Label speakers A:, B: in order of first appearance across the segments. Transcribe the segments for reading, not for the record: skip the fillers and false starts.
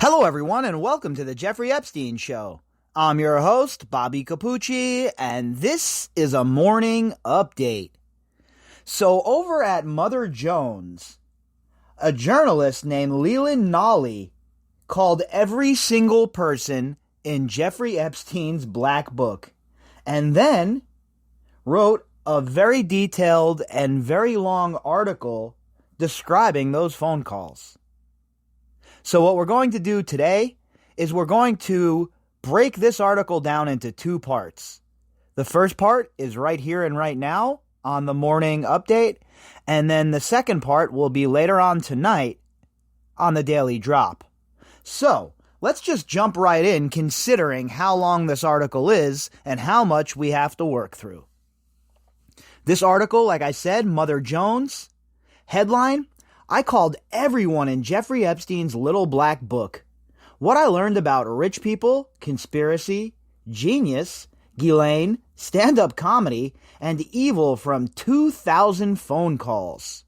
A: Hello, everyone, and welcome to the Jeffrey Epstein Show. I'm your host, Bobbycapucci, and this is a morning update. So, over at Mother Jones, a journalist named Leland Nally called every single person in Jeffrey Epstein's black book, and then wrote a very detailed and very long article describing those phone calls. So what we're going to do today is we're going to break this article down into two parts. The first part is right here and right now on the morning update, and then the second part will be later on tonight on the daily drop. So let's just jump right in, considering how long this article is and how much we have to work through. This article, like I said, Mother Jones, headline: I called everyone in Jeffrey Epstein's little black book. What I learned about rich people, conspiracy, genius, Ghislaine, stand-up comedy, and evil from 2,000 phone calls.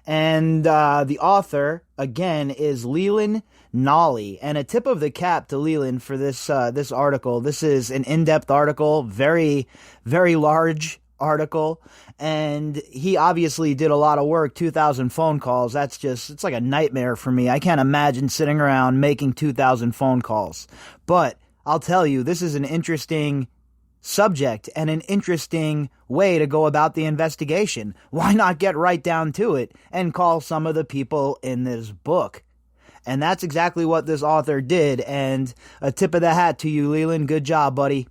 A: And the author, again, is Leland Nally. And a tip of the cap to Leland for this article. This is an in-depth article, very, very large article, and he obviously did a lot of work. 2,000 phone calls, it's like a nightmare for me. I can't imagine sitting around making 2,000 phone calls. But I'll tell you, this is an interesting subject and an interesting way to go about the investigation. Why not get right down to it and call some of the people in this book? And that's exactly what this author did, and a tip of the hat to you, Leland. Good job, buddy.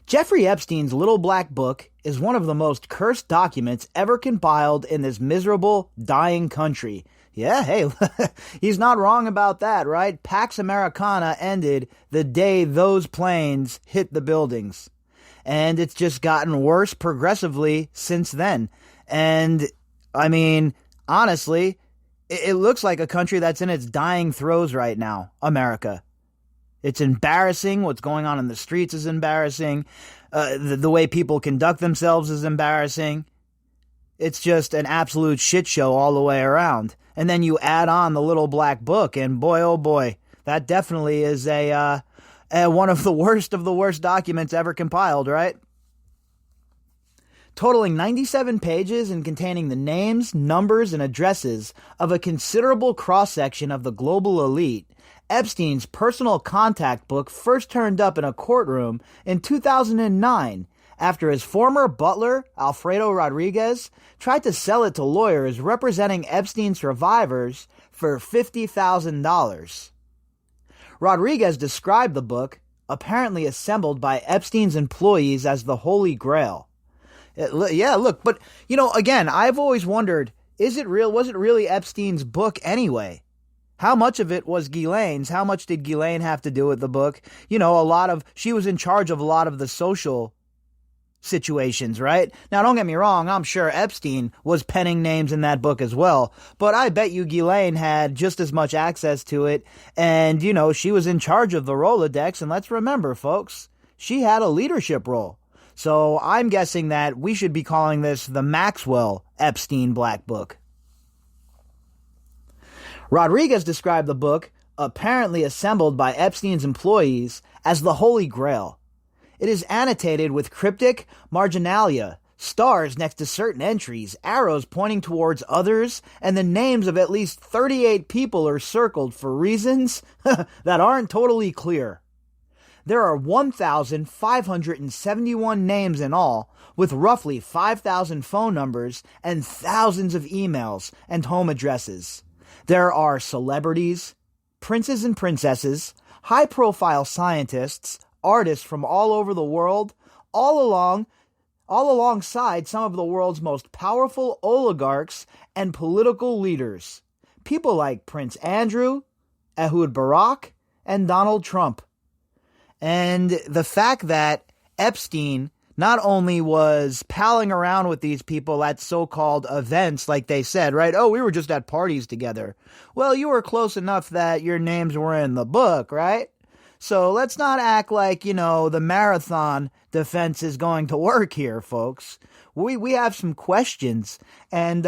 A: Jeffrey Epstein's little black book is one of the most cursed documents ever compiled in this miserable, dying country. Yeah, hey, he's not wrong about that, right? Pax Americana ended the day those planes hit the buildings. And it's just gotten worse progressively since then. And, I mean, honestly, it looks like a country that's in its dying throes right now, America. It's embarrassing. What's going on in the streets is embarrassing. The way people conduct themselves is embarrassing. It's just an absolute shit show all the way around. And then you add on the little black book, and boy, oh boy, that definitely is one of the worst documents ever compiled, right? Totaling 97 pages and containing the names, numbers, and addresses of a considerable cross-section of the global elite, Epstein's personal contact book first turned up in a courtroom in 2009 after his former butler, Alfredo Rodriguez, tried to sell it to lawyers representing Epstein survivors for $50,000. Rodriguez described the book, apparently assembled by Epstein's employees, as the Holy Grail. Yeah, look, but, again, I've always wondered, was it really Epstein's book anyway? How much of it was Ghislaine's? How much did Ghislaine have to do with the book? She was in charge of a lot of the social situations, right? Now, don't get me wrong, I'm sure Epstein was penning names in that book as well, but I bet you Ghislaine had just as much access to it, and, she was in charge of the Rolodex, and let's remember, folks, she had a leadership role. So I'm guessing that we should be calling this the Maxwell Epstein Black Book. Rodriguez described the book, apparently assembled by Epstein's employees, as the Holy Grail. It is annotated with cryptic marginalia, stars next to certain entries, arrows pointing towards others, and the names of at least 38 people are circled for reasons that aren't totally clear. There are 1,571 names in all, with roughly 5,000 phone numbers and thousands of emails and home addresses. There are celebrities, princes and princesses, high-profile scientists, artists from all over the world, all alongside some of the world's most powerful oligarchs and political leaders. People like Prince Andrew, Ehud Barak, and Donald Trump. And the fact that Epstein not only was palling around with these people at so-called events, like they said, right? Oh, we were just at parties together. Well, you were close enough that your names were in the book, right? So let's not act like, the marathon defense is going to work here, folks. We have some questions, and,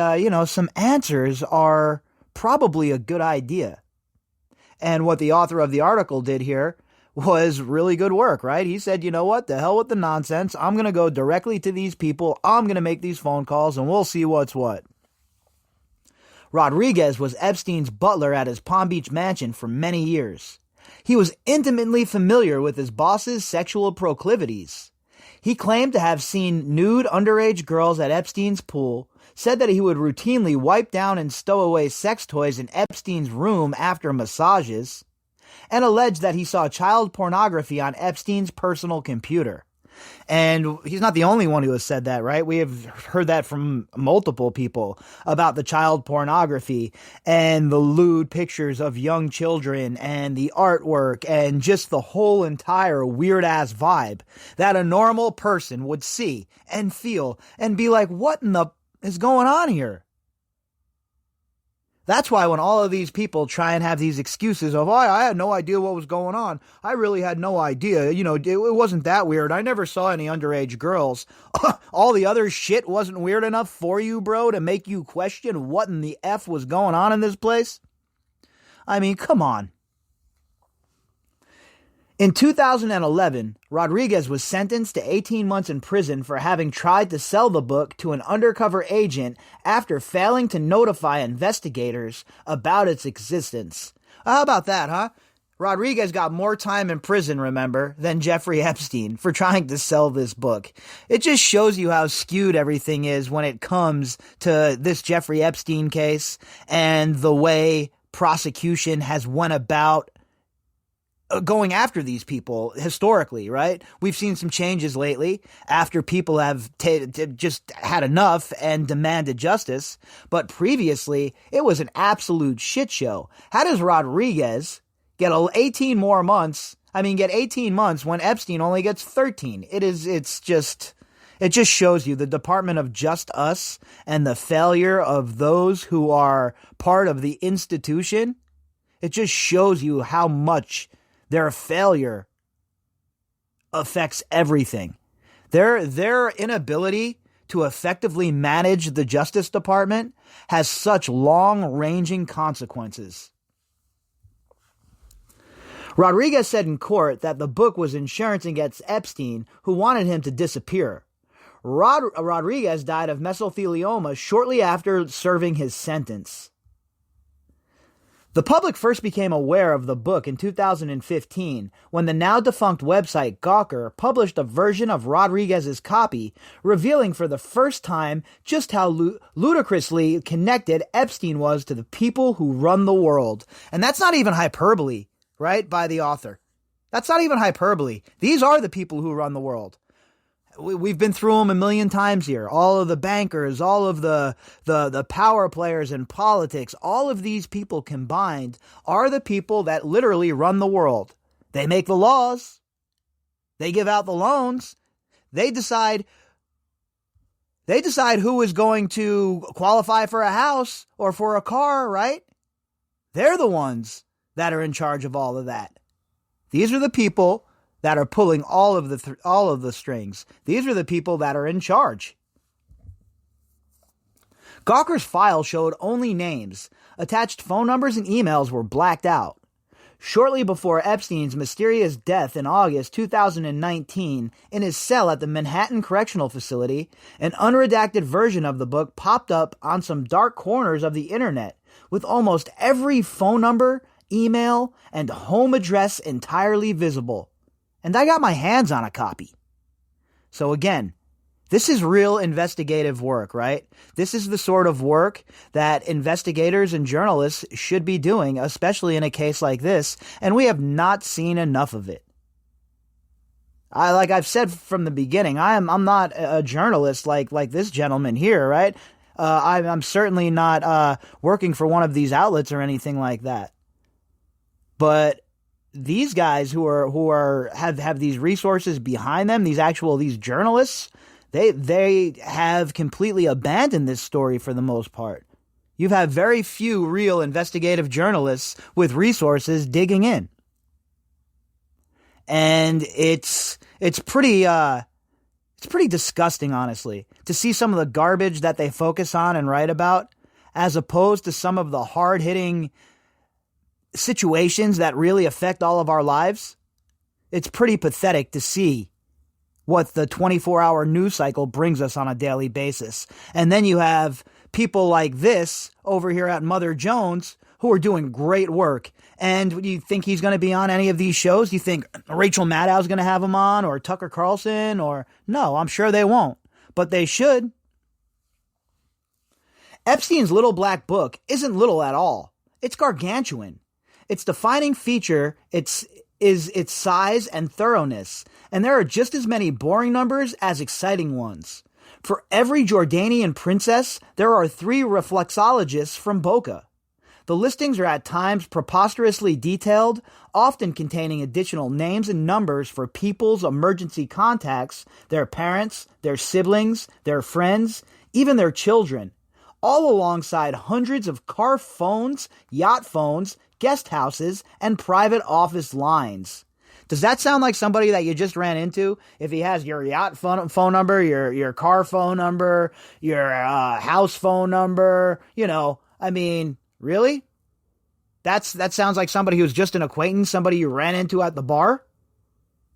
A: some answers are probably a good idea. And what the author of the article did here was really good work, right? He said, you know what, the hell with the nonsense. I'm going to go directly to these people. I'm going to make these phone calls and we'll see what's what. Rodriguez was Epstein's butler at his Palm Beach mansion for many years. He was intimately familiar with his boss's sexual proclivities. He claimed to have seen nude underage girls at Epstein's pool, said that he would routinely wipe down and stow away sex toys in Epstein's room after massages, and alleged that he saw child pornography on Epstein's personal computer. And he's not the only one who has said that, right? We have heard that from multiple people about the child pornography and the lewd pictures of young children and the artwork and just the whole entire weird-ass vibe that a normal person would see and feel and be like, what in the is going on here? That's why when all of these people try and have these excuses of, oh, I had no idea what was going on. I really had no idea. You know, it wasn't that weird. I never saw any underage girls. All the other shit wasn't weird enough for you, bro, to make you question what in the F was going on in this place? I mean, come on. In 2011, Rodriguez was sentenced to 18 months in prison for having tried to sell the book to an undercover agent after failing to notify investigators about its existence. How about that, huh? Rodriguez got more time in prison, remember, than Jeffrey Epstein for trying to sell this book. It just shows you how skewed everything is when it comes to this Jeffrey Epstein case and the way prosecution has went about going after these people historically, right? We've seen some changes lately after people have just had enough and demanded justice. But previously, it was an absolute shit show. How does Rodriguez get 18 more months? Get 18 months when Epstein only gets 13. It just shows you the Department of Just Us and the failure of those who are part of the institution. It just shows you how much their failure affects everything. Their inability to effectively manage the Justice Department has such long-ranging consequences. Rodriguez said in court that the book was insurance against Epstein, who wanted him to disappear. Rodriguez died of mesothelioma shortly after serving his sentence. The public first became aware of the book in 2015 when the now-defunct website Gawker published a version of Rodriguez's copy, revealing for the first time just how ludicrously connected Epstein was to the people who run the world. And that's not even hyperbole, right, by the author. That's not even hyperbole. These are the people who run the world. We've been through them a million times here. All of the bankers, all of the power players in politics, all of these people combined are the people that literally run the world. They make the laws. They give out the loans. They decide who is going to qualify for a house or for a car, right? They're the ones that are in charge of all of that. These are the people that are pulling all of the strings. These are the people that are in charge. Gawker's file showed only names. Attached phone numbers and emails were blacked out. Shortly before Epstein's mysterious death in August 2019, in his cell at the Manhattan Correctional Facility, an unredacted version of the book popped up on some dark corners of the internet, with almost every phone number, email, and home address entirely visible. And I got my hands on a copy. So again, this is real investigative work, right? This is the sort of work that investigators and journalists should be doing, especially in a case like this, and we have not seen enough of it. Like I've said from the beginning, I'm not a journalist like this gentleman here, right? I'm certainly not working for one of these outlets or anything like that. But these guys who have these resources behind them, these journalists, they have completely abandoned this story for the most part. You've had very few real investigative journalists with resources digging in. And it's pretty disgusting, honestly, to see some of the garbage that they focus on and write about, as opposed to some of the hard-hitting situations that really affect all of our lives, it's pretty pathetic to see what the 24-hour news cycle brings us on a daily basis. And then you have people like this over here at Mother Jones who are doing great work. And do you think he's going to be on any of these shows? Do you think Rachel Maddow's going to have him on, or Tucker Carlson? Or no, I'm sure they won't, but they should. Epstein's little black book isn't little at all. It's gargantuan. Its defining feature is its size and thoroughness, and there are just as many boring numbers as exciting ones. For every Jordanian princess, there are 3 reflexologists from Boca. The listings are at times preposterously detailed, often containing additional names and numbers for people's emergency contacts, their parents, their siblings, their friends, even their children, all alongside hundreds of car phones, yacht phones, guest houses, and private office lines. Does that sound like somebody that you just ran into? If he has your yacht phone number, your car phone number, your house phone number, really? That sounds like somebody who's just an acquaintance, somebody you ran into at the bar?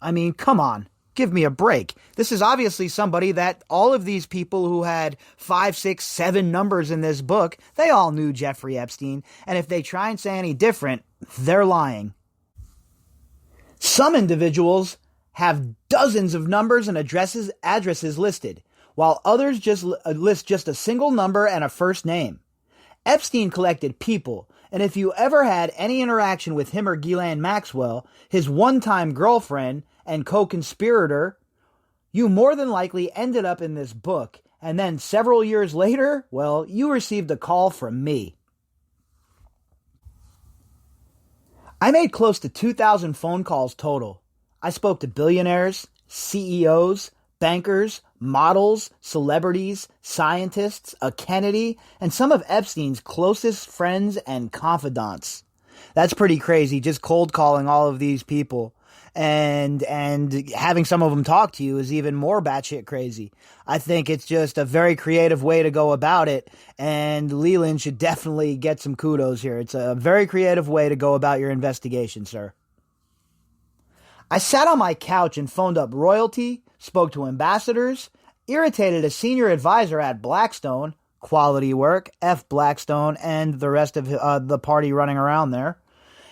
A: Come on. Give me a break. This is obviously somebody that all of these people who had 5, 6, 7 numbers in this book, they all knew Jeffrey Epstein. And if they try and say any different, they're lying. Some individuals have dozens of numbers and addresses listed, while others just list just a single number and a first name. Epstein collected people, and if you ever had any interaction with him or Ghislaine Maxwell, his one-time girlfriend and co-conspirator, you more than likely ended up in this book, and then several years later, well, you received a call from me. I made close to 2,000 phone calls total. I spoke to billionaires, CEOs, bankers, models, celebrities, scientists, a Kennedy, and some of Epstein's closest friends and confidants. That's pretty crazy, just cold calling all of these people. And having some of them talk to you is even more batshit crazy. I think it's just a very creative way to go about it, and Leland should definitely get some kudos here. It's a very creative way to go about your investigation, sir. I sat on my couch and phoned up royalty, spoke to ambassadors, irritated a senior advisor at Blackstone, quality work, F Blackstone, and the rest of the party running around there,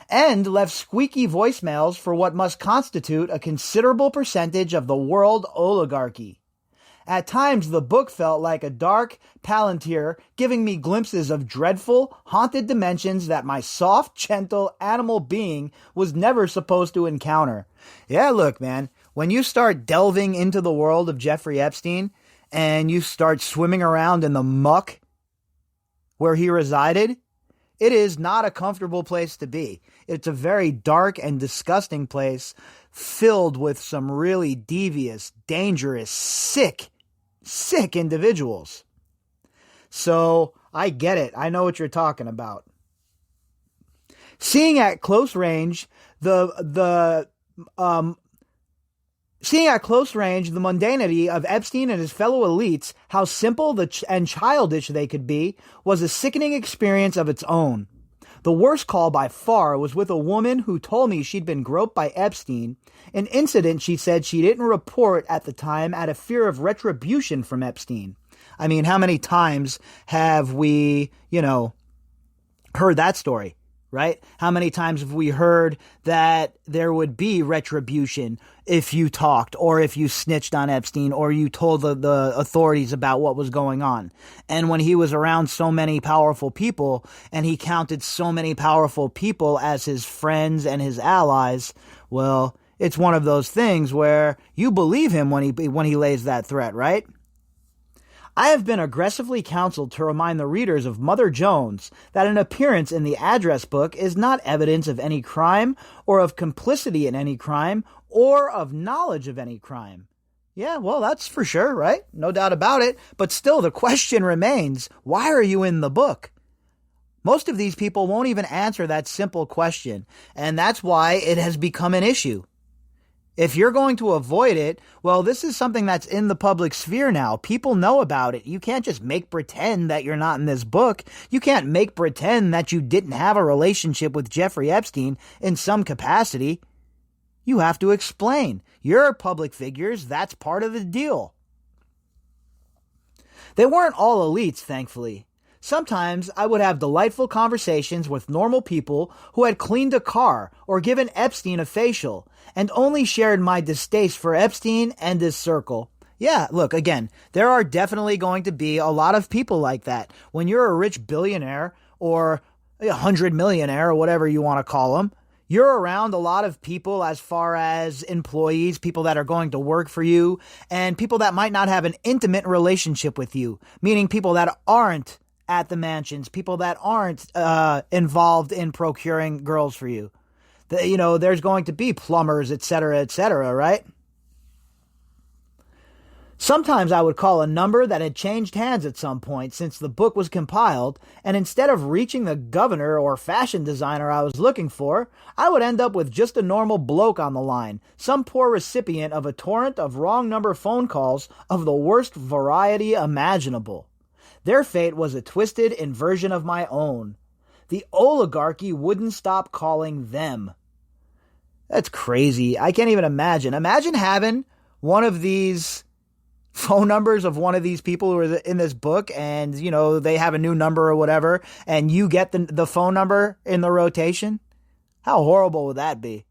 A: and left squeaky voicemails for what must constitute a considerable percentage of the world oligarchy. At times, the book felt like a dark palantir giving me glimpses of dreadful, haunted dimensions that my soft, gentle animal being was never supposed to encounter. Yeah, look, man, when you start delving into the world of Jeffrey Epstein and you start swimming around in the muck where he resided, it is not a comfortable place to be. It's a very dark and disgusting place filled with some really devious, dangerous, sick individuals. So I get it. I know what you're talking about. Seeing at close range the mundanity of Epstein and his fellow elites, how simple and childish they could be, was a sickening experience of its own. The worst call by far was with a woman who told me she'd been groped by Epstein, an incident she said she didn't report at the time out of fear of retribution from Epstein. How many times have we, heard that story? Right? How many times have we heard that there would be retribution if you talked or if you snitched on Epstein or you told the authorities about what was going on? And when he was around so many powerful people and he counted so many powerful people as his friends and his allies, well, it's one of those things where you believe him when he lays that threat, right? I have been aggressively counseled to remind the readers of Mother Jones that an appearance in the address book is not evidence of any crime or of complicity in any crime or of knowledge of any crime. Yeah, well, that's for sure, right? No doubt about it. But still, the question remains, why are you in the book? Most of these people won't even answer that simple question, and that's why it has become an issue. If you're going to avoid it, well, this is something that's in the public sphere now. People know about it. You can't just make pretend that you're not in this book. You can't make pretend that you didn't have a relationship with Jeffrey Epstein in some capacity. You have to explain. You're public figures. That's part of the deal. They weren't all elites, thankfully. Sometimes I would have delightful conversations with normal people who had cleaned a car or given Epstein a facial and only shared my distaste for Epstein and his circle. Yeah, look, again, there are definitely going to be a lot of people like that. When you're a rich billionaire or 100 millionaire or whatever you want to call them, you're around a lot of people as far as employees, people that are going to work for you, and people that might not have an intimate relationship with you, meaning people that aren't at the mansions, people that aren't involved in procuring girls for you. There's going to be plumbers, etc., right? Sometimes I would call a number that had changed hands at some point since the book was compiled, and instead of reaching the governor or fashion designer I was looking for, I would end up with just a normal bloke on the line, some poor recipient of a torrent of wrong number phone calls of the worst variety imaginable. Their fate was a twisted inversion of my own. The oligarchy wouldn't stop calling them. That's crazy. I can't even imagine. Imagine having one of these phone numbers of one of these people who are in this book and, they have a new number or whatever, and you get the phone number in the rotation. How horrible would that be?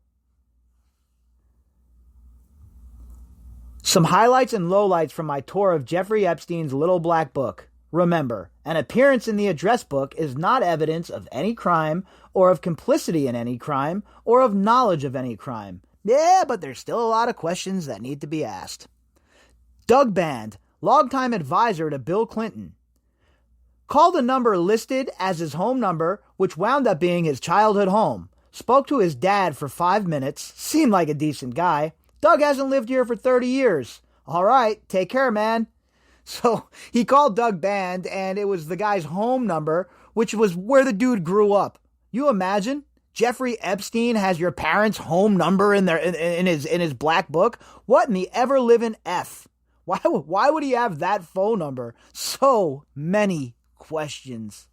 A: Some highlights and lowlights from my tour of Jeffrey Epstein's Little Black Book. Remember, an appearance in the address book is not evidence of any crime or of complicity in any crime or of knowledge of any crime. Yeah, but there's still a lot of questions that need to be asked. Doug Band, longtime advisor to Bill Clinton, called a number listed as his home number, which wound up being his childhood home. Spoke to his dad for 5 minutes. Seemed like a decent guy. Doug hasn't lived here for 30 years. All right, take care, man. So he called Doug Band, and it was the guy's home number, which was where the dude grew up. You imagine? Jeffrey Epstein has your parents' home number in his black book? What in the ever-living F? Why would he have that phone number? So many questions.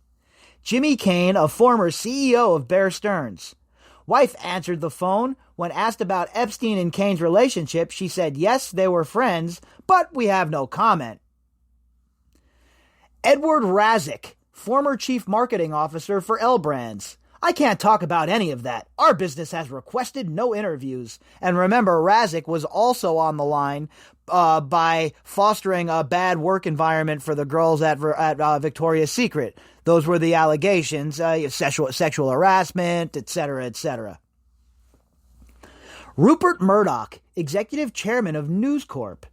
A: Jimmy Kane, a former CEO of Bear Stearns. Wife answered the phone. When asked about Epstein and Kane's relationship, she said yes, they were friends, but we have no comment. Edward Razik, former chief marketing officer for L Brands. I can't talk about any of that. Our business has requested no interviews. And remember, Razik was also on the line by fostering a bad work environment for the girls at Victoria's Secret. Those were the allegations, sexual harassment, etc., etc. Rupert Murdoch, executive chairman of News Corp.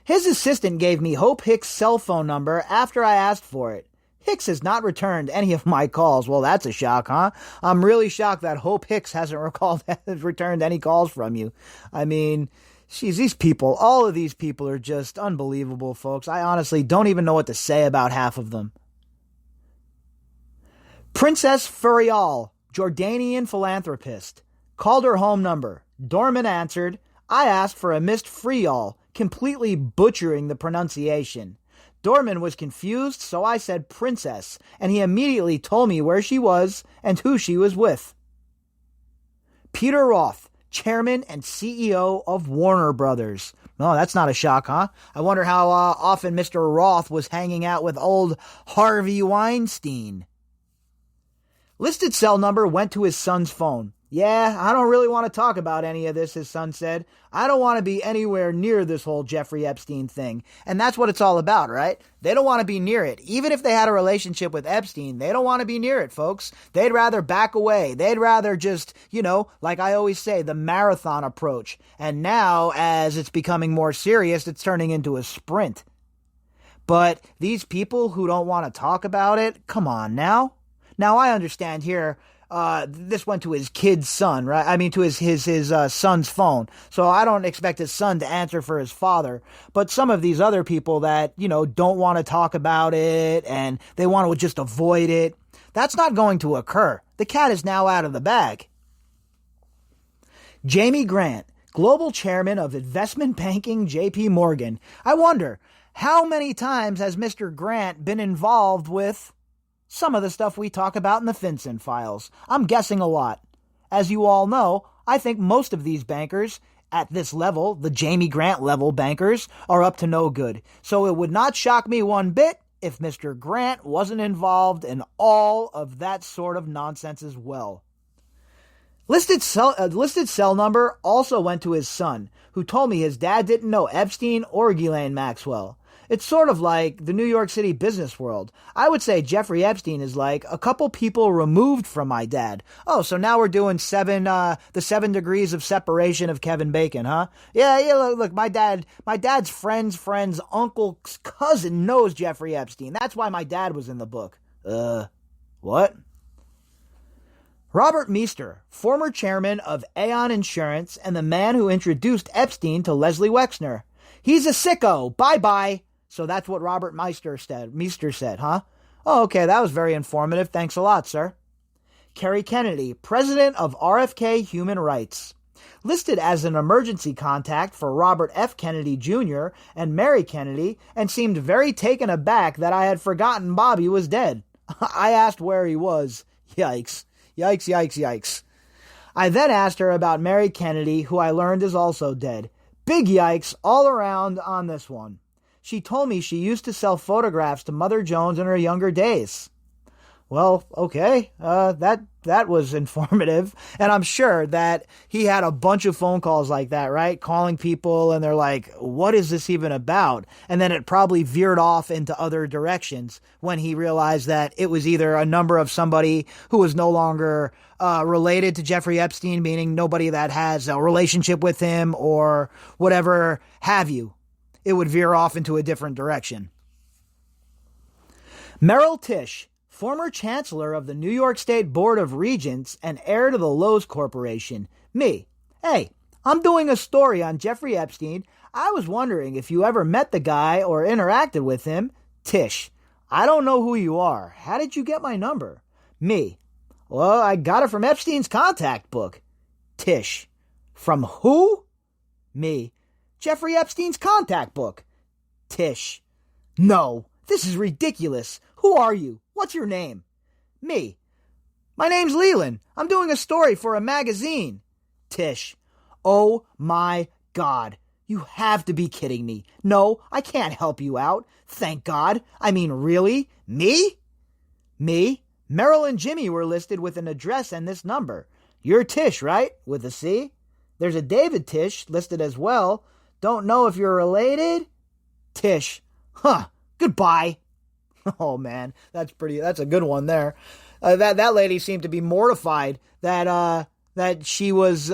A: His assistant gave me Hope Hicks' cell phone number after I asked for it. Hicks has not returned any of my calls. Well, that's a shock, huh? I'm really shocked that Hope Hicks hasn't returned any calls from you. I mean, these people, all of these people are just unbelievable, folks. I honestly don't even know what to say about half of them. Princess Furial, Jordanian philanthropist, called her home number. Dorman answered. I asked for a Mist Frial, completely butchering the pronunciation. Dorman was confused, so I said princess, and he immediately told me where she was and who she was with. Peter Roth, chairman and CEO of Warner Brothers. No, that's not a shock, huh? I wonder how often Mr. Roth was hanging out with old Harvey Weinstein. Listed cell number went to his son's phone. Yeah, I don't really want to talk about any of this, his son said. I don't want to be anywhere near this whole Jeffrey Epstein thing. And that's what it's all about, right? They don't want to be near it. Even if they had a relationship with Epstein, they don't want to be near it, folks. They'd rather back away. They'd rather just, like I always say, the marathon approach. And now, as it's becoming more serious, it's turning into a sprint. But these people who don't want to talk about it, come on now. Now, I understand here, this went to his kid's son, right? I mean, to his son's phone. So I don't expect his son to answer for his father. But some of these other people that, don't want to talk about it and they want to just avoid it, that's not going to occur. The cat is now out of the bag. Jamie Grant, global chairman of investment banking JP Morgan. I wonder, how many times has Mr. Grant been involved with some of the stuff we talk about in the FinCEN files? I'm guessing a lot. As you all know, I think most of these bankers at this level, the Jamie Grant level bankers, are up to no good. So it would not shock me one bit if Mr. Grant wasn't involved in all of that sort of nonsense as well. Listed cell number also went to his son, who told me his dad didn't know Epstein or Ghislaine Maxwell. It's sort of like the New York City business world. I would say Jeffrey Epstein is like a couple people removed from my dad. Oh, so now we're doing the 7 degrees of separation of Kevin Bacon, huh? Yeah, look, my dad's friend's uncle's cousin knows Jeffrey Epstein. That's why my dad was in the book. What? Robert Meester, former chairman of Aon Insurance and the man who introduced Epstein to Leslie Wexner. He's a sicko. Bye-bye. So that's what Robert Meester said, huh? Oh, okay, that was very informative. Thanks a lot, sir. Kerry Kennedy, president of RFK Human Rights. Listed as an emergency contact for Robert F. Kennedy Jr. and Mary Kennedy, and seemed very taken aback that I had forgotten Bobby was dead. I asked where he was. Yikes. Yikes, yikes, yikes. I then asked her about Mary Kennedy, who I learned is also dead. Big yikes all around on this one. She told me she used to sell photographs to Mother Jones in her younger days. Well, okay, that was informative. And I'm sure that he had a bunch of phone calls like that, right? Calling people and they're like, what is this even about? And then it probably veered off into other directions when he realized that it was either a number of somebody who was no longer related to Jeffrey Epstein, meaning nobody that has a relationship with him or whatever have you. It would veer off into a different direction. Merrill Tisch, former chancellor of the New York State Board of Regents and heir to the Lowe's Corporation. Me. Hey, I'm doing a story on Jeffrey Epstein. I was wondering if you ever met the guy or interacted with him. Tisch. I don't know who you are. How did you get my number? Me. Well, I got it from Epstein's contact book. Tisch. From who? Me. Jeffrey Epstein's contact book. Tisch. No, this is ridiculous. Who are you? What's your name? Me. My name's Leland. I'm doing a story for a magazine. Tisch. Oh my God. You have to be kidding me. No, I can't help you out. Thank God. I mean, really? Me? Me? Merrill and Jimmy were listed with an address and this number. You're Tisch, right? With a C? There's a David Tisch listed as well. Don't know if you're related? Tisch. Huh. Goodbye. Oh man, that's a good one there. That lady seemed to be mortified that she was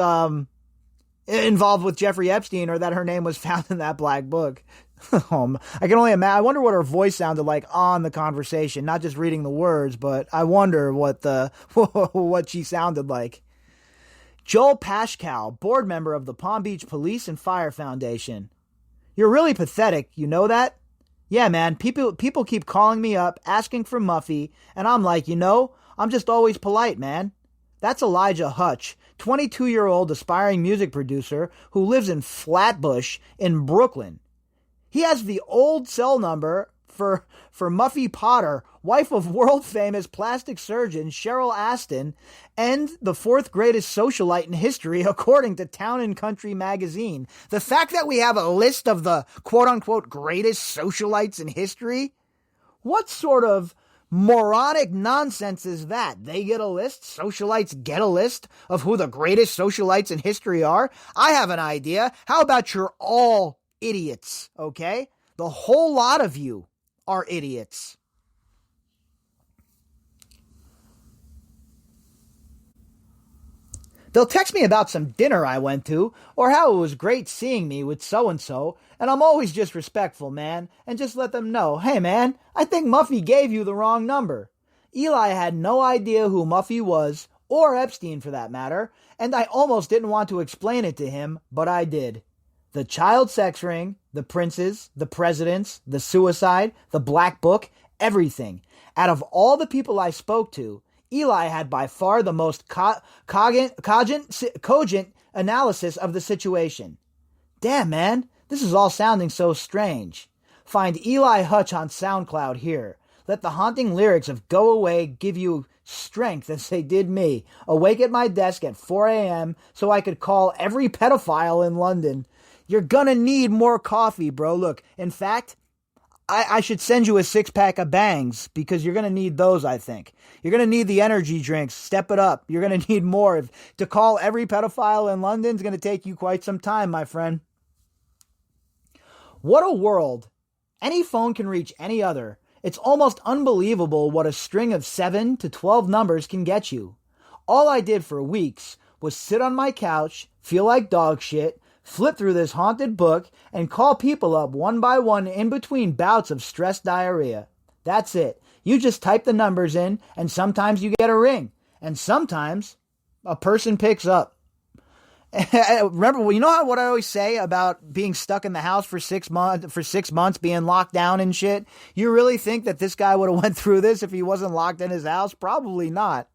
A: involved with Jeffrey Epstein, or that her name was found in that black book. I can only imagine. I wonder what her voice sounded like on the conversation, not just reading the words, but I wonder what she sounded like. Joel Pashkow, board member of the Palm Beach Police and Fire Foundation. You're really pathetic, you know that? Yeah, man, people keep calling me up, asking for Muffy, and I'm like, I'm just always polite, man. That's Elijah Hutch, 22-year-old aspiring music producer who lives in Flatbush in Brooklyn. He has the old cell number for Muffy Potter, wife of world-famous plastic surgeon Cheryl Aston, and the 4th greatest socialite in history, according to Town and Country magazine. The fact that we have a list of the quote-unquote greatest socialites in history? What sort of moronic nonsense is that? They get a list? Socialites get a list of who the greatest socialites in history are? I have an idea. How about you're all idiots, okay? The whole lot of you are idiots. They'll text me about some dinner I went to, or how it was great seeing me with so-and-so, and I'm always just respectful, man, and just let them know, hey, man, I think Muffy gave you the wrong number. Eli had no idea who Muffy was, or Epstein for that matter, and I almost didn't want to explain it to him, but I did. The child sex ring, the princes, the presidents, the suicide, the black book, everything. Out of all the people I spoke to, Eli had by far the most cogent analysis of the situation. Damn, man, this is all sounding so strange. Find Eli Hutch on SoundCloud here. Let the haunting lyrics of Go Away give you strength as they did me. Awake at my desk at 4 a.m. so I could call every pedophile in London. You're gonna need more coffee, bro. Look, in fact, I should send you a 6-pack of Bangs because you're going to need those, I think. You're going to need the energy drinks. Step it up. You're going to need more. To call every pedophile in London is going to take you quite some time, my friend. What a world. Any phone can reach any other. It's almost unbelievable what a string of 7 to 12 numbers can get you. All I did for weeks was sit on my couch, feel like dog shit, flip through this haunted book, and call people up one by one in between bouts of stress diarrhea. That's it. You just type the numbers in, and sometimes you get a ring. And sometimes a person picks up. Remember, you know what I always say about being stuck in the house for 6 months, being locked down and shit? You really think that this guy would have went through this if he wasn't locked in his house? Probably not.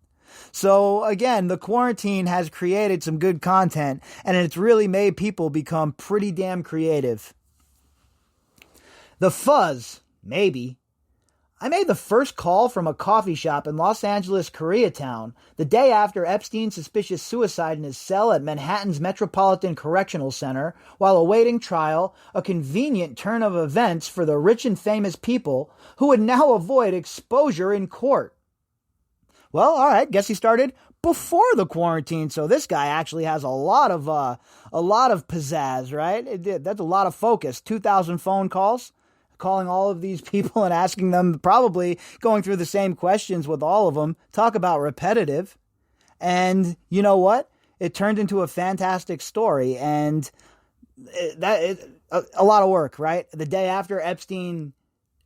A: So again, the quarantine has created some good content, and it's really made people become pretty damn creative. The fuzz, maybe. I made the first call from a coffee shop in Los Angeles, Koreatown, the day after Epstein's suspicious suicide in his cell at Manhattan's Metropolitan Correctional Center while awaiting trial, a convenient turn of events for the rich and famous people who would now avoid exposure in court. Well, all right, guess he started before the quarantine, so this guy actually has a lot of pizzazz, right? That's a lot of focus. 2,000 phone calls, calling all of these people and asking them, probably going through the same questions with all of them. Talk about repetitive. And you know what? It turned into a fantastic story, and a lot of work, right? The day after Epstein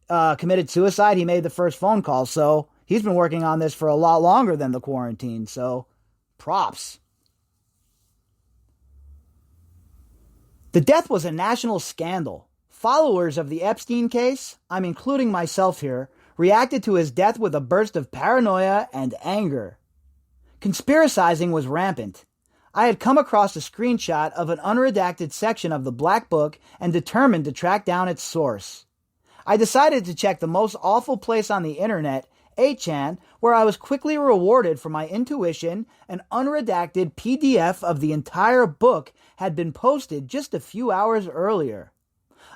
A: committed suicide, he made the first phone call, so he's been working on this for a lot longer than the quarantine, so props. The death was a national scandal. Followers of the Epstein case, I'm including myself here, reacted to his death with a burst of paranoia and anger. Conspiracizing was rampant. I had come across a screenshot of an unredacted section of the Black Book and determined to track down its source. I decided to check the most awful place on the internet, 8chan, where I was quickly rewarded for my intuition. An unredacted PDF of the entire book had been posted just a few hours earlier.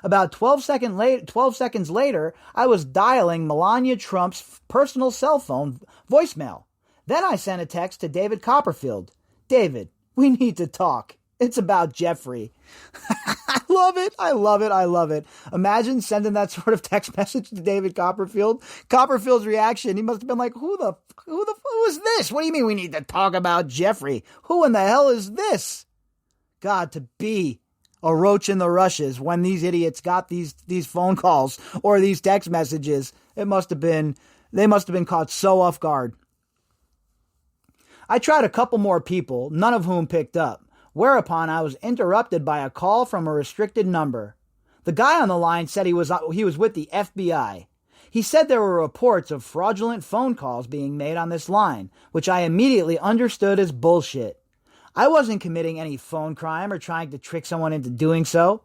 A: About 12 seconds later, I was dialing Melania Trump's personal cell phone voicemail. Then I sent a text to David Copperfield. David, we need to talk. It's about Jeffrey. I love it. I love it. I love it. Imagine sending that sort of text message to David Copperfield. Copperfield's reaction, he must have been like, who is this? What do you mean we need to talk about Jeffrey? Who in the hell is this? God, to be a roach in the rushes when these idiots got these phone calls or these text messages, they must have been caught so off guard. I tried a couple more people, none of whom picked up. Whereupon I was interrupted by a call from a restricted number. The guy on the line said he was with the FBI. He said there were reports of fraudulent phone calls being made on this line, which I immediately understood as bullshit. I wasn't committing any phone crime or trying to trick someone into doing so.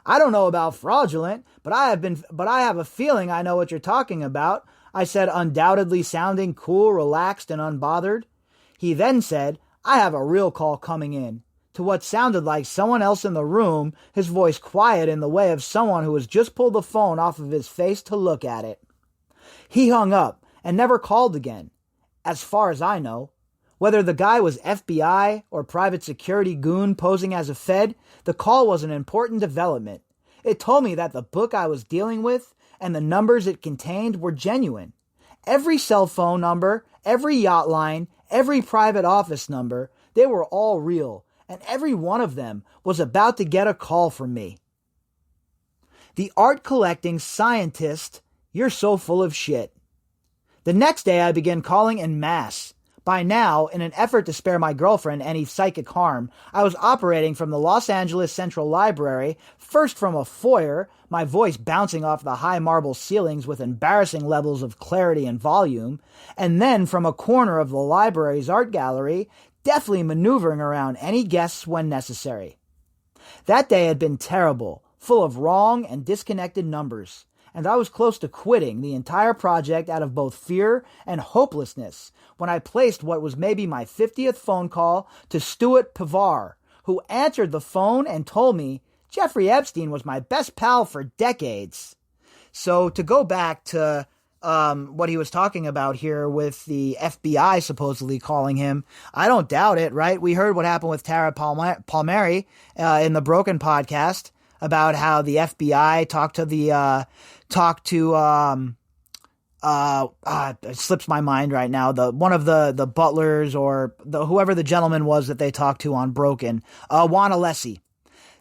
A: I don't know about fraudulent, but I have a feeling I know what you're talking about, I said, undoubtedly sounding cool, relaxed, and unbothered. He then said, I have a real call coming in. To what sounded like someone else in the room, his voice quiet in the way of someone who has just pulled the phone off of his face to look at it. He hung up and never called again, as far as I know. Whether the guy was FBI or private security goon posing as a Fed, the call was an important development. It told me that the book I was dealing with and the numbers it contained were genuine. Every cell phone number, every yacht line, every private office number, they were all real. And every one of them was about to get a call from me. The art collecting scientist, you're so full of shit. The next day I began calling en masse. By now, in an effort to spare my girlfriend any psychic harm, I was operating from the Los Angeles Central Library, first from a foyer, my voice bouncing off the high marble ceilings with embarrassing levels of clarity and volume, and then from a corner of the library's art gallery, deftly maneuvering around any guests when necessary. That day had been terrible, full of wrong and disconnected numbers, and I was close to quitting the entire project out of both fear and hopelessness when I placed what was maybe my 50th phone call to Stuart Pivar, who answered the phone and told me Jeffrey Epstein was my best pal for decades. So to go back to what he was talking about here with the FBI supposedly calling him, I don't doubt it, right? We heard what happened with Tara Palmieri in the Broken podcast about how the FBI it slips my mind right now, one of the butlers or whoever the gentleman was that they talked to on Broken, Juan Alessi.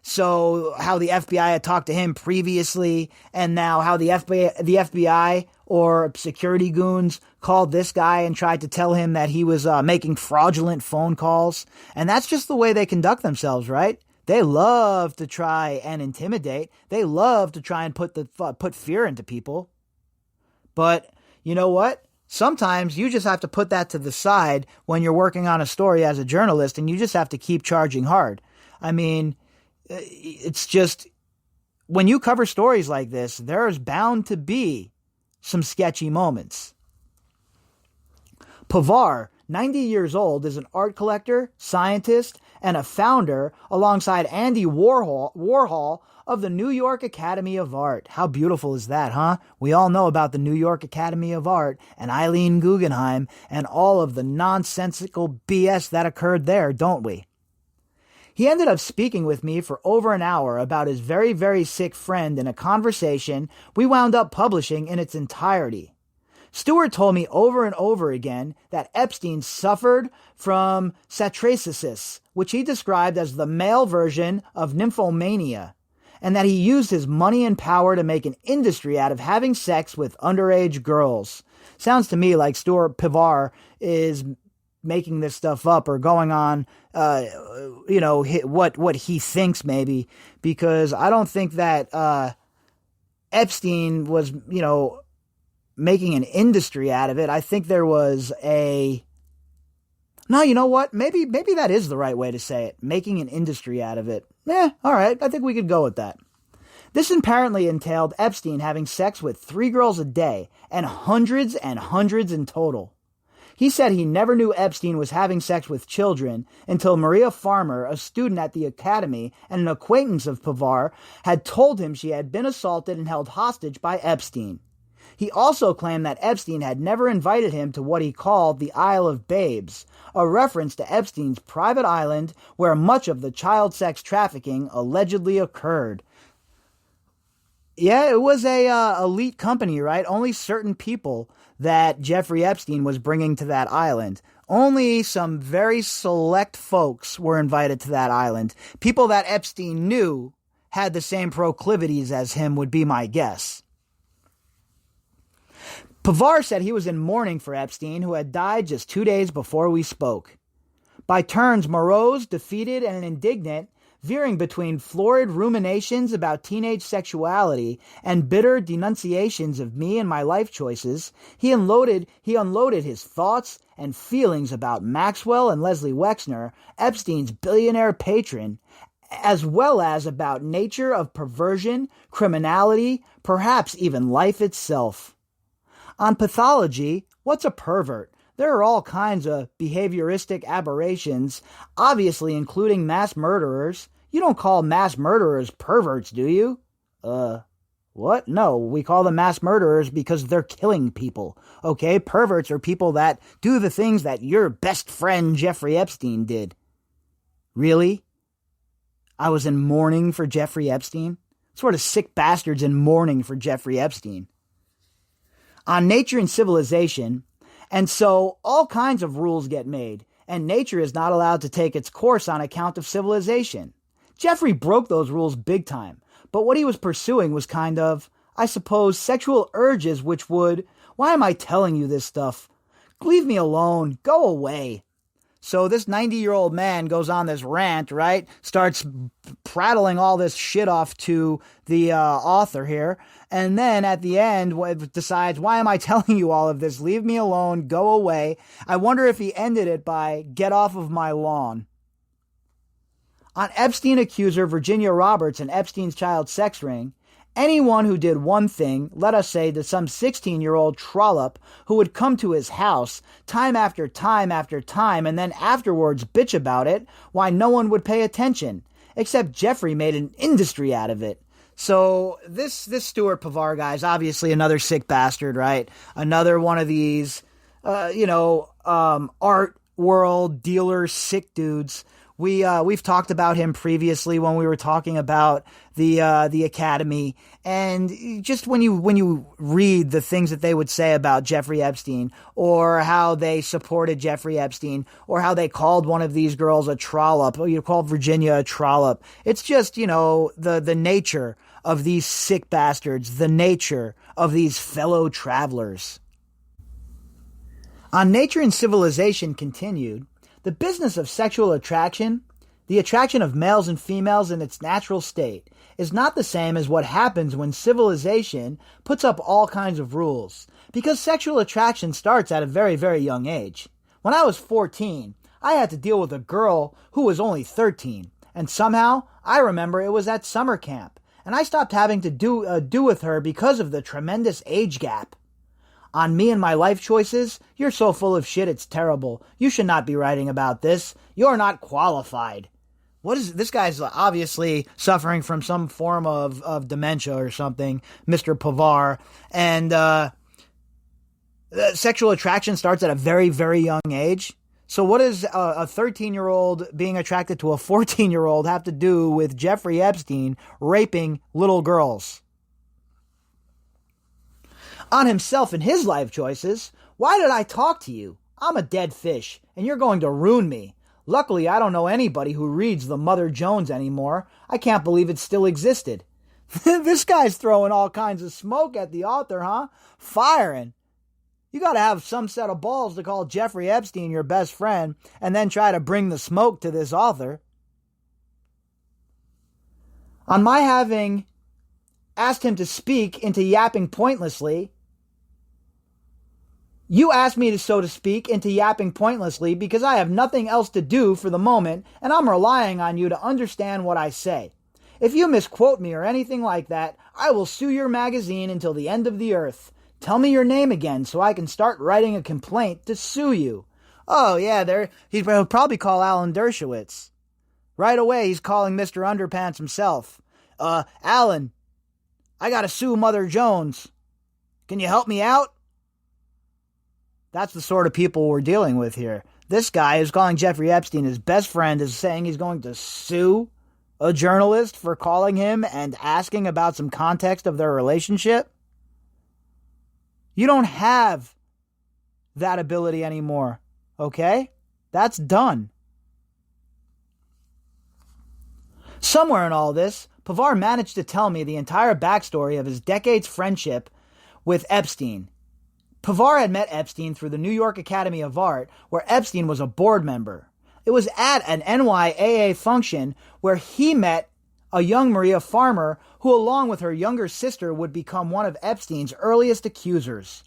A: So how the FBI had talked to him previously, and now how the FBI or security goons called this guy and tried to tell him that he was making fraudulent phone calls. And that's just the way they conduct themselves, right? They love to try and intimidate. They love to try and put fear into people. But you know what? Sometimes you just have to put that to the side when you're working on a story as a journalist, and you just have to keep charging hard. I mean, it's just, when you cover stories like this, there's bound to be some sketchy moments. Pivar, 90 years old, is an art collector, scientist, and a founder, alongside Andy Warhol of the New York Academy of Art. How beautiful is that, huh? We all know about the New York Academy of Art and Eileen Guggenheim and all of the nonsensical BS that occurred there, don't we? He ended up speaking with me for over an hour about his very, very sick friend in a conversation we wound up publishing in its entirety. Stewart told me over and over again that Epstein suffered from satyriasis, which he described as the male version of nymphomania, and that he used his money and power to make an industry out of having sex with underage girls. Sounds to me like Stuart Pivar is making this stuff up or going on, what he thinks maybe, because I don't think that Epstein was, making an industry out of it. I think there was no, you know what? Maybe that is the right way to say it. Making an industry out of it. All right. I think we could go with that. This apparently entailed Epstein having sex with 3 girls a day and hundreds in total. He said he never knew Epstein was having sex with children until Maria Farmer, a student at the academy and an acquaintance of Pivar, had told him she had been assaulted and held hostage by Epstein. He also claimed that Epstein had never invited him to what he called the Isle of Babes, a reference to Epstein's private island where much of the child sex trafficking allegedly occurred. Yeah, it was a elite company, right? Only certain people that Jeffrey Epstein was bringing to that island. Only some very select folks were invited to that island. People that Epstein knew had the same proclivities as him would be my guess. Pivar said he was in mourning for Epstein, who had died just 2 days before we spoke. By turns morose, defeated, and indignant, veering between florid ruminations about teenage sexuality and bitter denunciations of me and my life choices, he unloaded his thoughts and feelings about Maxwell and Leslie Wexner, Epstein's billionaire patron, as well as about nature of perversion, criminality, perhaps even life itself. On pathology, what's a pervert? There are all kinds of behavioristic aberrations, obviously including mass murderers. You don't call mass murderers perverts, do you? What? No, we call them mass murderers because they're killing people. Okay, perverts are people that do the things that your best friend Jeffrey Epstein did. Really? I was in mourning for Jeffrey Epstein? What sort of sick bastards in mourning for Jeffrey Epstein? On nature and civilization, and so all kinds of rules get made, and nature is not allowed to take its course on account of civilization. Jeffrey broke those rules big time, but what he was pursuing was kind of, I suppose, sexual urges which would, why am I telling you this stuff? Leave me alone. Go away. So this 90-year-old man goes on this rant, right? Starts prattling all this shit off to the author here. And then at the end decides, why am I telling you all of this? Leave me alone. Go away. I wonder if he ended it by, get off of my lawn. On Epstein accuser Virginia Roberts and Epstein's child sex ring, anyone who did one thing, let us say to some 16-year-old trollop who would come to his house time after time after time and then afterwards bitch about it, why no one would pay attention, except Jeffrey made an industry out of it. So this Stuart Pavar guy is obviously another sick bastard, right? Another one of these, art world dealer sick dudes. We've talked about him previously when we were talking about the Academy, and just when you read the things that they would say about Jeffrey Epstein, or how they supported Jeffrey Epstein, or how they called one of these girls a trollop, or you called Virginia a trollop. It's just, the nature of these sick bastards, the nature of these fellow travelers. On Nature and Civilization continued, the business of sexual attraction, the attraction of males and females in its natural state, is not the same as what happens when civilization puts up all kinds of rules, because sexual attraction starts at a very, very young age. When I was 14, I had to deal with a girl who was only 13, and somehow I remember it was at summer camp, and I stopped having to do with her because of the tremendous age gap. On me and my life choices, you're so full of shit it's terrible. You should not be writing about this. You're not qualified. What is this guy's obviously suffering from some form of dementia or something, Mr. Pavar. And sexual attraction starts at a very, very young age. So what does a 13-year-old being attracted to a 14-year-old have to do with Jeffrey Epstein raping little girls? On himself and his life choices, why did I talk to you? I'm a dead fish, and you're going to ruin me. Luckily, I don't know anybody who reads the Mother Jones anymore. I can't believe it still existed. This guy's throwing all kinds of smoke at the author, huh? Firing. You gotta have some set of balls to call Jeffrey Epstein your best friend and then try to bring the smoke to this author. On my having asked him to speak into yapping pointlessly, you asked me to, so to speak, into yapping pointlessly because I have nothing else to do for the moment and I'm relying on you to understand what I say. If you misquote me or anything like that, I will sue your magazine until the end of the earth. Tell me your name again so I can start writing a complaint to sue you. Oh yeah, he'll probably call Alan Dershowitz. Right away he's calling Mr. Underpants himself. Alan, I gotta sue Mother Jones. Can you help me out? That's the sort of people we're dealing with here. This guy is calling Jeffrey Epstein his best friend, is saying he's going to sue a journalist for calling him and asking about some context of their relationship. You don't have that ability anymore, okay? That's done. Somewhere in all this, Pavar managed to tell me the entire backstory of his decades' friendship with Epstein. Pavar had met Epstein through the New York Academy of Art, where Epstein was a board member. It was at an NYAA function where he met a young Maria Farmer, who along with her younger sister would become one of Epstein's earliest accusers.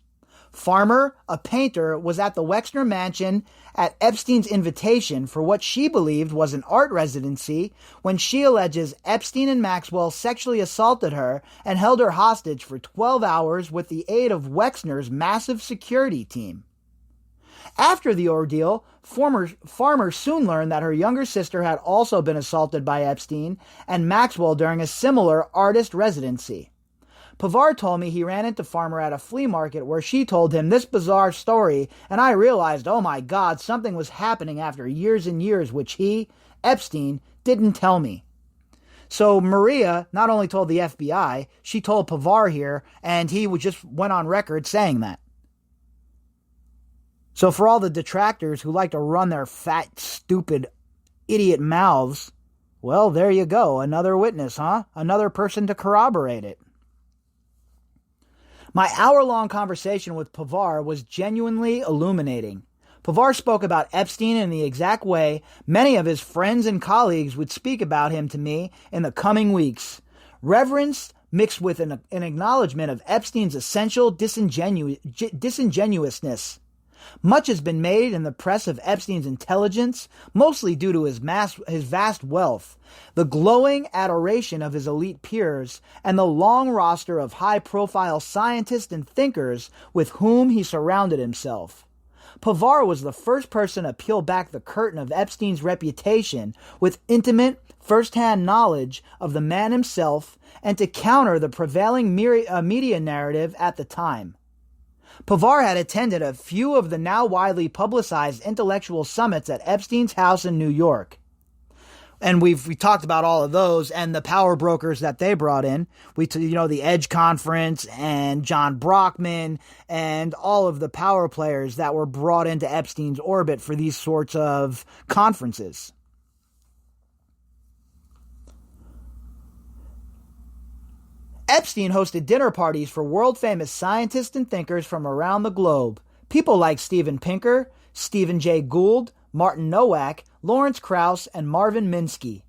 A: Farmer, a painter, was at the Wexner Mansion at Epstein's invitation for what she believed was an art residency when she alleges Epstein and Maxwell sexually assaulted her and held her hostage for 12 hours with the aid of Wexner's massive security team. After the ordeal, Farmer soon learned that her younger sister had also been assaulted by Epstein and Maxwell during a similar artist residency. Pavar told me he ran into Farmer at a flea market where she told him this bizarre story, and I realized, oh my God, something was happening after years and years which he, Epstein, didn't tell me. So Maria not only told the FBI, she told Pavar here, and he just went on record saying that. So for all the detractors who like to run their fat, stupid, idiot mouths, well, there you go. Another witness, huh? Another person to corroborate it. My hour-long conversation with Pavar was genuinely illuminating. Pavar spoke about Epstein in the exact way many of his friends and colleagues would speak about him to me in the coming weeks. Reverence mixed with an acknowledgement of Epstein's essential disingenuousness. Much has been made in the press of Epstein's intelligence, mostly due to his vast wealth, the glowing adoration of his elite peers, and the long roster of high-profile scientists and thinkers with whom he surrounded himself. Pavar was the first person to peel back the curtain of Epstein's reputation with intimate, first-hand knowledge of the man himself and to counter the prevailing media narrative at the time. Pavar had attended a few of the now widely publicized intellectual summits at Epstein's house in New York. And we talked about all of those and the power brokers that they brought in. The Edge Conference and John Brockman and all of the power players that were brought into Epstein's orbit for these sorts of conferences. Epstein hosted dinner parties for world-famous scientists and thinkers from around the globe. People like Steven Pinker, Stephen Jay Gould, Martin Nowak, Lawrence Krauss, and Marvin Minsky.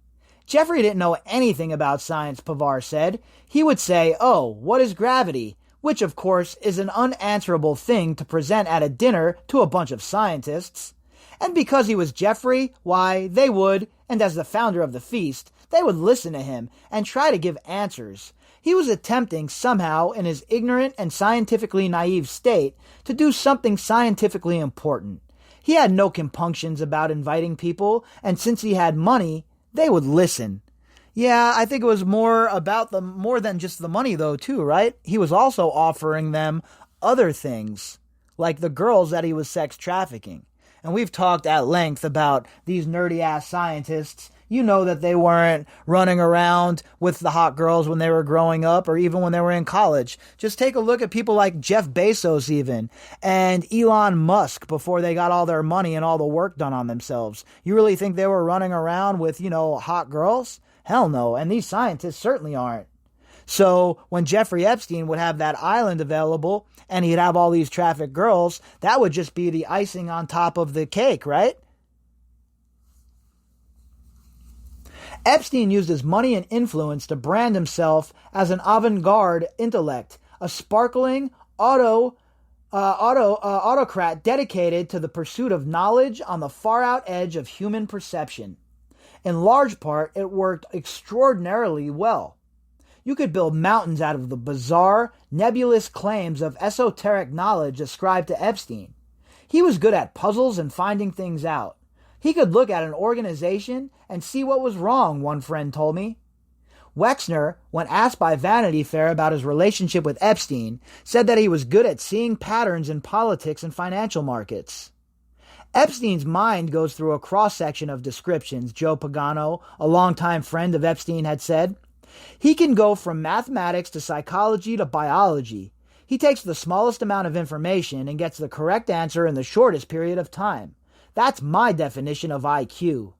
A: Jeffrey didn't know anything about science, Pavar said. He would say, "Oh, what is gravity?" Which, of course, is an unanswerable thing to present at a dinner to a bunch of scientists. And because he was Jeffrey, why, they would, and as the founder of the feast, they would listen to him and try to give answers. He was attempting somehow, in his ignorant and scientifically naive state, to do something scientifically important. He had no compunctions about inviting people, and since he had money, they would listen. Yeah, I think it was more than just the money though, too, right? He was also offering them other things, like the girls that he was sex trafficking. And we've talked at length about these nerdy-ass scientists. You know that they weren't running around with the hot girls when they were growing up or even when they were in college. Just take a look at people like Jeff Bezos even and Elon Musk before they got all their money and all the work done on themselves. You really think they were running around with, hot girls? Hell no. And these scientists certainly aren't. So when Jeffrey Epstein would have that island available and he'd have all these trafficked girls, that would just be the icing on top of the cake, right? Epstein used his money and influence to brand himself as an avant-garde intellect, a sparkling autocrat dedicated to the pursuit of knowledge on the far-out edge of human perception. In large part, it worked extraordinarily well. You could build mountains out of the bizarre, nebulous claims of esoteric knowledge ascribed to Epstein. He was good at puzzles and finding things out. He could look at an organization and see what was wrong, one friend told me. Wexner, when asked by Vanity Fair about his relationship with Epstein, said that he was good at seeing patterns in politics and financial markets. Epstein's mind goes through a cross-section of descriptions, Joe Pagano, a longtime friend of Epstein, had said. He can go from mathematics to psychology to biology. He takes the smallest amount of information and gets the correct answer in the shortest period of time. That's my definition of IQ.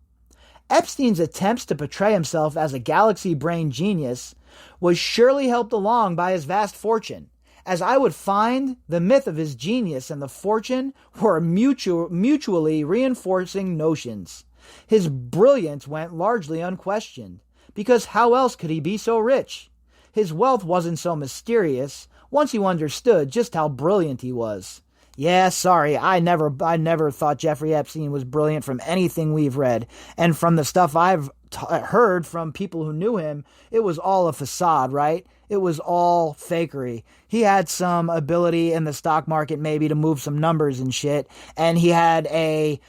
A: Epstein's attempts to portray himself as a galaxy-brain genius was surely helped along by his vast fortune. As I would find, the myth of his genius and the fortune were mutually reinforcing notions. His brilliance went largely unquestioned, because how else could he be so rich? His wealth wasn't so mysterious once you understood just how brilliant he was. Yeah, sorry, I never thought Jeffrey Epstein was brilliant from anything we've read. And from the stuff I've heard from people who knew him, it was all a facade, right? It was all fakery. He had some ability in the stock market maybe to move some numbers and shit, and he had a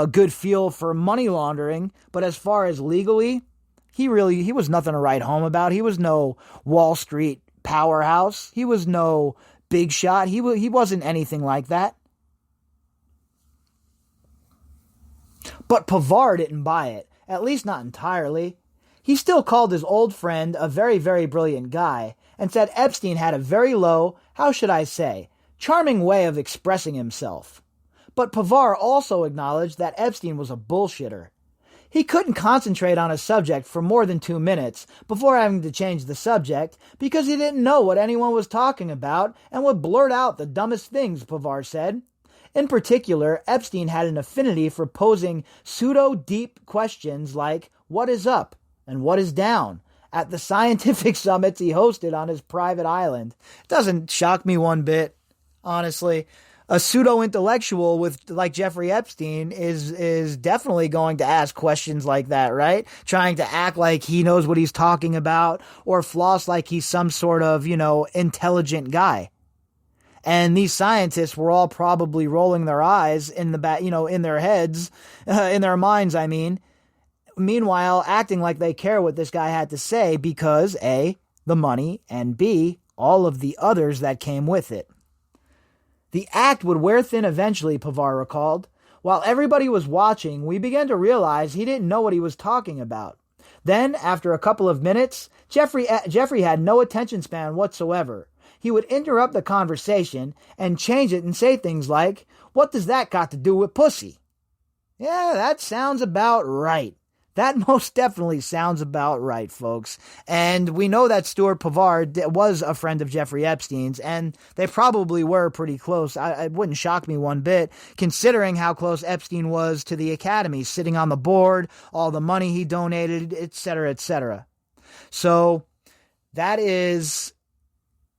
A: good feel for money laundering, but as far as legally, he was nothing to write home about. He was no Wall Street powerhouse. He was no big shot. He wasn't anything like that. But Pavar didn't buy it, at least not entirely. He still called his old friend a very, very brilliant guy, and said Epstein had a very low, how should I say, charming way of expressing himself. But Pavar also acknowledged that Epstein was a bullshitter. He couldn't concentrate on a subject for more than 2 minutes before having to change the subject because he didn't know what anyone was talking about and would blurt out the dumbest things, Pavar said. In particular, Epstein had an affinity for posing pseudo-deep questions like, what is up and what is down, at the scientific summits he hosted on his private island. It doesn't shock me one bit, honestly. A pseudo-intellectual like Jeffrey Epstein is definitely going to ask questions like that, right? Trying to act like he knows what he's talking about or floss like he's some sort of, intelligent guy. And these scientists were all probably rolling their eyes in the back, in their heads, in their minds, I mean. Meanwhile, acting like they care what this guy had to say because A, the money, and B, all of the others that came with it. The act would wear thin eventually, Pavar recalled. While everybody was watching, we began to realize he didn't know what he was talking about. Then, after a couple of minutes, Jeffrey had no attention span whatsoever. He would interrupt the conversation and change it and say things like, "What does that got to do with pussy?" Yeah, that sounds about right. That most definitely sounds about right, folks. And we know that Stuart Pavar was a friend of Jeffrey Epstein's, and they probably were pretty close. It wouldn't shock me one bit, considering how close Epstein was to the Academy, sitting on the board, all the money he donated, etc., etc. So that is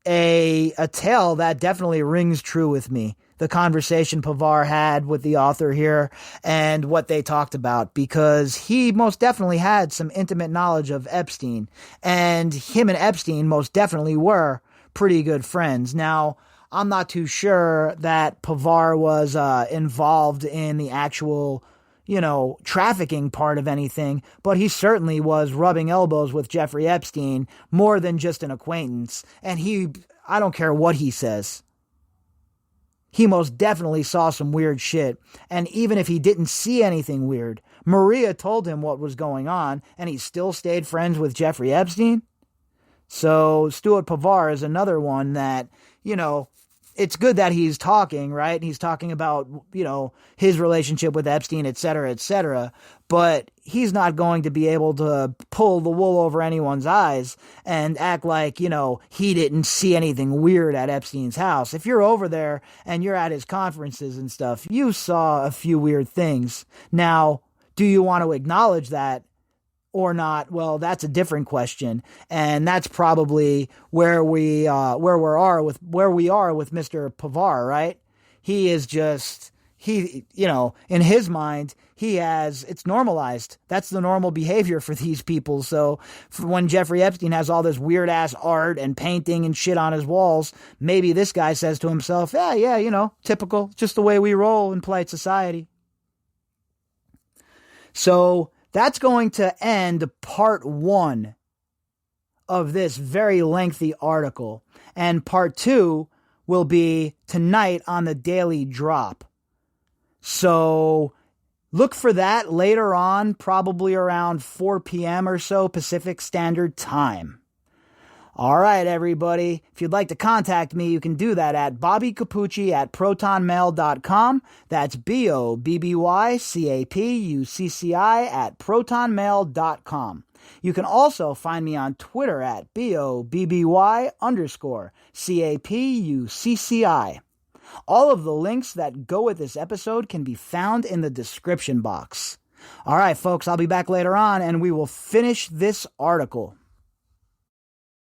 A: a tale that definitely rings true with me. The conversation Pavar had with the author here and what they talked about, because he most definitely had some intimate knowledge of Epstein, and him and Epstein most definitely were pretty good friends. Now, I'm not too sure that Pavar was involved in the actual, trafficking part of anything, but he certainly was rubbing elbows with Jeffrey Epstein more than just an acquaintance. And I don't care what he says, he most definitely saw some weird shit. And even if he didn't see anything weird, Maria told him what was going on, and he still stayed friends with Jeffrey Epstein. So Stuart Pavar is another one that, it's good that he's talking, right? He's talking about, his relationship with Epstein, et cetera, but he's not going to be able to pull the wool over anyone's eyes and act like, he didn't see anything weird at Epstein's house. If you're over there and you're at his conferences and stuff, you saw a few weird things. Now, do you want to acknowledge that or not? Well, that's a different question, and that's probably where we are with Mr. Pavar, right? He is just, in his mind, it's normalized. That's the normal behavior for these people. So when Jeffrey Epstein has all this weird ass art and painting and shit on his walls, maybe this guy says to himself, yeah, typical, just the way we roll in polite society. So that's going to end part 1 of this very lengthy article. And part 2 will be tonight on the Daily Drop. So look for that later on, probably around 4 p.m. or so Pacific Standard Time. All right, everybody. If you'd like to contact me, you can do that at bobbycapucci@protonmail.com. That's BOBBYCAPUCCI@protonmail.com. You can also find me on Twitter at BOBBY_CAPUCCI. All of the links that go with this episode can be found in the description box. All right, folks, I'll be back later on and we will finish this article.